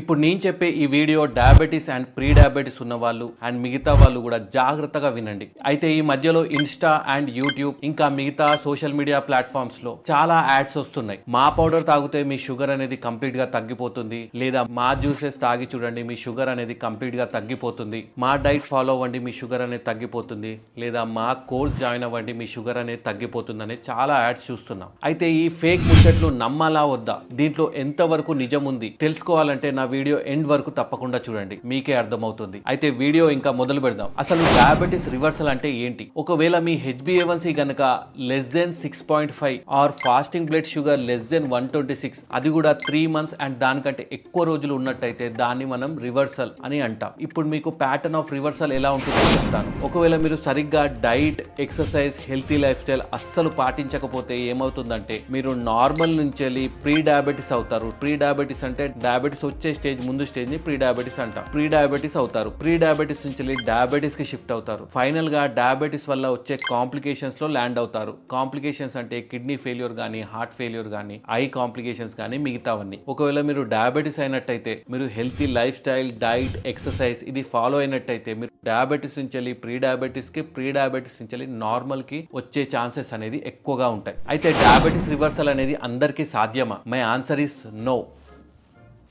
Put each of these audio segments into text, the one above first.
ఇప్పుడు నేను చెప్పే ఈ video diabetes and pre diabetes ఉన్న వాళ్ళు అండ్ మిగతా వాళ్ళు కూడా జాగ్రత్తగా వినండి. అయితే ఈ మధ్యలో ఇన్స్టా అండ్ యూట్యూబ్ ఇంకా మిగతా సోషల్ మీడియా ప్లాట్ఫామ్స్ లో చాలా యాడ్స్ వస్తున్నాయి. మా పౌడర్ తాగితే మీ షుగర్ అనేది కంప్లీట్ గా తగ్గిపోతుంది, లేదా మా జ్యూసెస్ తాగి చూడండి మీ షుగర్ అనేది కంప్లీట్ గా తగ్గిపోతుంది, మా డైట్ ఫాలో అవ్వండి మీ షుగర్ అనేది తగ్గిపోతుంది, లేదా మా కోర్స్ జాయిన్ అవ్వండి మీ షుగర్ అనేది తగ్గిపోతుంది అనే చాలా యాడ్స్ చూస్తున్నాం. అయితే ఈ ఫేక్ ముచ్చట్లు నమ్మాలా వద్దా, దీంట్లో ఎంతవరకు నిజం ఉంది తెలుసుకోవాలంటే నా వీడియో ఎండ్ వరకు తప్పకుండా చూడండి, మీకే అర్థమవుతుంది. అయితే వీడియో ఇంకా మొదలు పెడదాం. అసలు డయాబెటీస్ రివర్సల్ అంటే ఏంటి? ఒకవేళ మీ HbA1c గనక <6.5 ఆర్ ఫాస్టింగ్ బ్లడ్ షుగర్ <126, అది కూడా 3 months అండ్ దానికంటే ఎక్కువ రోజులు ఉన్నట్టయితే దాన్ని మనం రివర్సల్ అని అంటాం. ఇప్పుడు మీకు ప్యాటర్న్ ఆఫ్ రివర్సల్ ఎలా ఉంటుందో చెప్తాను. ఒకవేళ మీరు సరిగ్గా diet, exercise, healthy life style అస్సలు పాటించకపోతే ఏమవుతుందంటే మీరు నార్మల్ నుంచి వెళ్ళి ప్రీ డయాబెటీస్ అవుతారు. ప్రీ డయాబెటీస్ అంటే డయాబెటీస్ వచ్చే స్టేజ్ ముందు స్టేజ్ ని ప్రీ డయాబెటీస్ అంటాం. ప్రీ డయాబెటీస్ అవుతారు. ప్రీ డయాబెటీస్ నుంచి డయాబెటీస్ కి షిఫ్ట్ అవుతారు. ఫైనల్ గా డయాబెటీస్ వల్ల వచ్చే కాంప్లికేషన్స్ లో ల్యాండ్ అవుతారు. కాంప్లికేషన్స్ అంటే కిడ్నీ ఫెయిల్యూర్ గానీ, హార్ట్ ఫెయిల్యూర్ గానీ, ఐ కాంప్లికేషన్స్ గానీ మిగతావన్నీ. ఒకవేళ మీరు డయాబెటీస్ అయినట్టయితే మీరు healthy life style, diet, exercise ఇది ఫాలో అయినట్టయితే మీరు డయాబెటీస్ నుంచి ప్రీ డయాబెటీస్ కి, ప్రీ డయాబెటీస్ నుంచి నార్మల్ కి వచ్చే ఛాన్సెస్ అనేది ఎక్కువగా ఉంటాయి. అయితే డయాబెటీస్ రివర్సల్ అనేది అందరికీ సాధ్యమా? My answer is no.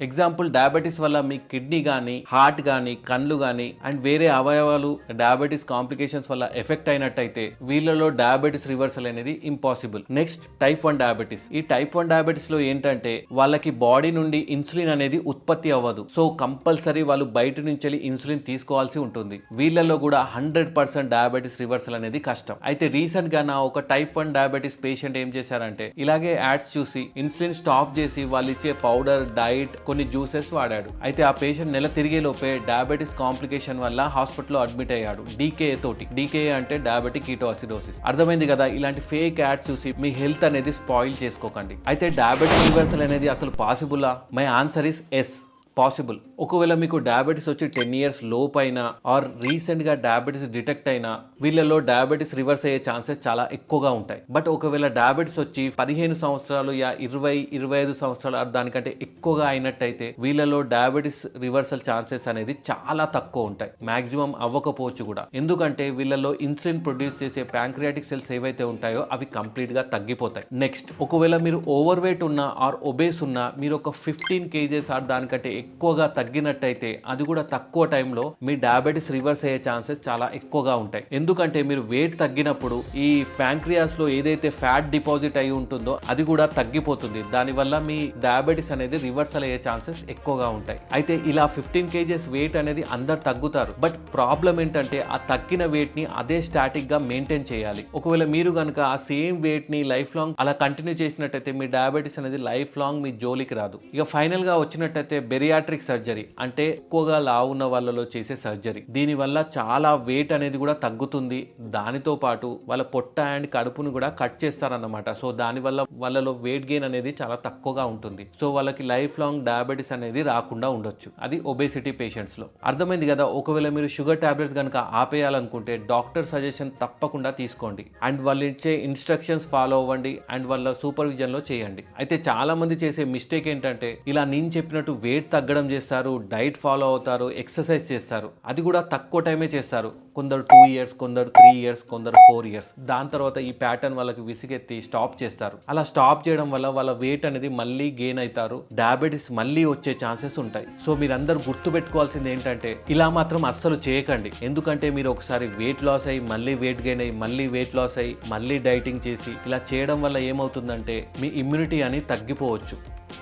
Example, diabetes వల్ల మీ కిడ్నీ కానీ, హార్ట్ కానీ, కళ్ళు కానీ అండ్ వేరే అవయవాలు డయాబెటీస్ కాంప్లికేషన్స్ వల్ల ఎఫెక్ట్ అయినట్టయితే వీళ్ళలో డయాబెటీస్ రివర్సల్ అనేది ఇంపాసిబుల్. Next, type 1 diabetes. ఈ టైప్ 1 డయాబెటీస్ లో ఏంటంటే వాళ్ళకి బాడీ నుండి ఇన్సులిన్ అనేది ఉత్పత్తి అవ్వదు. సో కంపల్సరీ వాళ్ళు బయట నుంచి ఇన్సులిన్ తీసుకోవాల్సి ఉంటుంది. వీళ్ళలో కూడా 100% డయాబెటీస్ రివర్సల్ అనేది కష్టం. అయితే రీసెంట్ గా నా ఒక టైప్ 1 డయాబెటీస్ పేషెంట్ ఏం చేశారంటే ఇలాగే యాడ్స్ చూసి ఇన్సులిన్ స్టాప్ చేసి వాళ్ళు ఇచ్చే పౌడర్, డైట్, కొన్ని జ్యూసెస్ వాడాడు. అయితే ఆ పేషెంట్ నెల తిరిగే లోపే డయాబెటీస్ కాంప్లికేషన్ వల్ల హాస్పిటల్లో అడ్మిట్ అయ్యాడు. DKA తోటి. DKA అంటే డయాబెటిక్ కీటోసిడోసిస్. అర్థమైంది కదా? ఇలాంటి ఫేక్ యాడ్స్ చూసి మీ హెల్త్ అనేది స్పాయిల్ చేసుకోకండి. అయితే డయాబెటీస్ రివర్సల్ అనేది అసలు పాసిబులా? My answer is yes, possible. ఒకవేళ మీకు డయాబెటీస్ వచ్చి 10 years లోపు అయినా ఆర్ రీసెంట్ గా డయాబెటీస్ డిటెక్ట్ అయినా వీళ్ళలో డయాబెటీస్ రివర్స్ అయ్యే ఛాన్సెస్ చాలా ఎక్కువగా ఉంటాయి. బట్ ఒకవేళ డయాబెటీస్ వచ్చి 15 సంవత్సరాలు యా 20-25 సంవత్సరాలు దానికంటే ఎక్కువగా అయినట్టయితే వీళ్ళలో డయాబెటీస్ రివర్సల్ ఛాన్సెస్ అనేది చాలా తక్కువ ఉంటాయి. మాక్సిమం అవ్వకపోవచ్చు కూడా. ఎందుకంటే వీళ్ళలో ఇన్సులిన్ ప్రొడ్యూస్ చేసే ప్యాంక్రియాటిక్ సెల్స్ ఏవైతే ఉంటాయో అవి కంప్లీట్ గా తగ్గిపోతాయి. నెక్స్ట్, ఒకవేళ మీరు ఓవర్ వెయిట్ ఉన్నా ఆర్ ఒబేస్ ఉన్నా మీరు ఒక 15 kgs ఆర్ దానికంటే ఎక్కువగా తగ్గినట్టయితే అది కూడా తక్కువ టైంలో మీ డయాబెటీస్ రివర్స్ అయ్యే ఛాన్సెస్ చాలా ఎక్కువగా ఉంటాయి. ఎందుకంటే మీరు వెయిట్ తగ్గినప్పుడు ఈ ప్యాంక్రియాస్ లో ఏదైతే ఫ్యాట్ డిపాజిట్ అయి ఉంటుందో అది కూడా తగ్గిపోతుంది. దానివల్ల మీ డయాబెటీస్ అనేది రివర్సల్ అయ్యే ఛాన్సెస్ ఎక్కువగా ఉంటాయి. అయితే ఇలా 15 kgs వెయిట్ అనేది అందరు తగ్గుతారు. బట్ ప్రాబ్లం ఏంటంటే ఆ తగ్గిన వెయిట్ ని అదే స్టాటిక్ గా మెయింటైన్ చేయాలి. ఒకవేళ మీరు కనుక ఆ సేమ్ వెయిట్ ని లైఫ్ లాంగ్ అలా కంటిన్యూ చేసినట్టయితే మీ డయాబెటీస్ అనేది లైఫ్ లాంగ్ మీ జోలికి రాదు. ఇక ఫైనల్ గా వచ్చినట్టయితే బెరియాట్రిక్ సర్జరీ అంటే ఎక్కువగా లావు ఉన్న వాళ్ళలో చేసే సర్జరీ. దీనివల్ల చాలా వెయిట్ అనేది కూడా తగ్గుతుంది. దానితో పాటు వాళ్ళ పొట్ట అండ్ కడుపును కూడా కట్ చేస్తారన్నమాట. సో దానివల్ల వాళ్ళలో వెయిట్ గెయిన్ అనేది చాలా తక్కువగా ఉంటుంది. సో వాళ్ళకి లైఫ్ లాంగ్ డయాబెటీస్ అనేది రాకుండా ఉండొచ్చు. అది ఒబేసిటీ పేషెంట్స్ లో. అర్థమైంది కదా? ఒకవేళ మీరు షుగర్ టాబ్లెట్స్ కనుక ఆపేయాలనుకుంటే డాక్టర్ సజెషన్ తప్పకుండా తీసుకోండి అండ్ వాళ్ళు ఇచ్చే ఇన్స్ట్రక్షన్స్ ఫాలో అవ్వండి అండ్ వాళ్ళ సూపర్విజన్ లో చేయండి. అయితే చాలా మంది చేసే మిస్టేక్ ఏంటంటే ఇలా నేను చెప్పినట్టు వెయిట్ తగ్గడం చేస్తారు, డైట్ ఫాలో అవుతారు, ఎక్సర్సైజ్ చేస్తారు. అది కూడా తక్కువ టైమే చేస్తారు. కొందరు 2 years, కొందరు 3 years, కొందరు 4 years. దాని తర్వాత ఈ ప్యాటర్న్ వాళ్ళకి విసిగెత్తి స్టాప్ చేస్తారు. అలా స్టాప్ చేయడం వల్ల వాళ్ళ వెయిట్ అనేది మళ్ళీ గెయిన్ అవుతారు. డయాబెటీస్ మళ్ళీ వచ్చే ఛాన్సెస్ ఉంటాయి. సో మీరందరూ గుర్తు పెట్టుకోవాల్సింది ఏంటంటే ఇలా మాత్రం అస్సలు చేయకండి. ఎందుకంటే మీరు ఒకసారి వెయిట్ లాస్ అయ్యి మళ్ళీ వెయిట్ గెయిన్ అయ్యి మళ్ళీ వెయిట్ లాస్ అయ్యి మళ్ళీ డైటింగ్ చేసి ఇలా చేయడం వల్ల ఏమవుతుందంటే మీ ఇమ్యూనిటీ అని తగ్గిపోవచ్చు.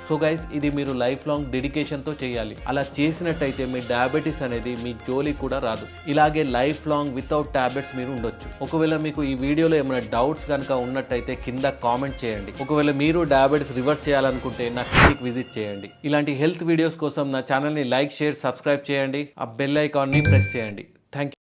సో గైస్, ఇది మీరు లైఫ్ లాంగ్ డెడికేషన్తో చేయాలి. అలా చేసినట్టయితే మీ డయాబెటీస్ అనేది మీ జోలికి కూడా రాదు. ఇలాగే లైఫ్ లాంగ్ వితౌట్ టాబ్లెట్స్ మీరు ఉండొచ్చు. ఒకవేళ మీకు ఈ వీడియోలో ఏమైనా డౌట్స్ కనుక ఉన్నట్టయితే కింద కామెంట్ చేయండి. ఒకవేళ మీరు డయాబెటీస్ రివర్స్ చేయాలనుకుంటే నా క్లినిక్ విజిట్ చేయండి. ఇలాంటి హెల్త్ వీడియోస్ కోసం నా ఛానల్ని లైక్, షేర్, సబ్స్క్రైబ్ చేయండి. ఆ బెల్ ఐకాన్ని ప్రెస్ చేయండి. Thank you.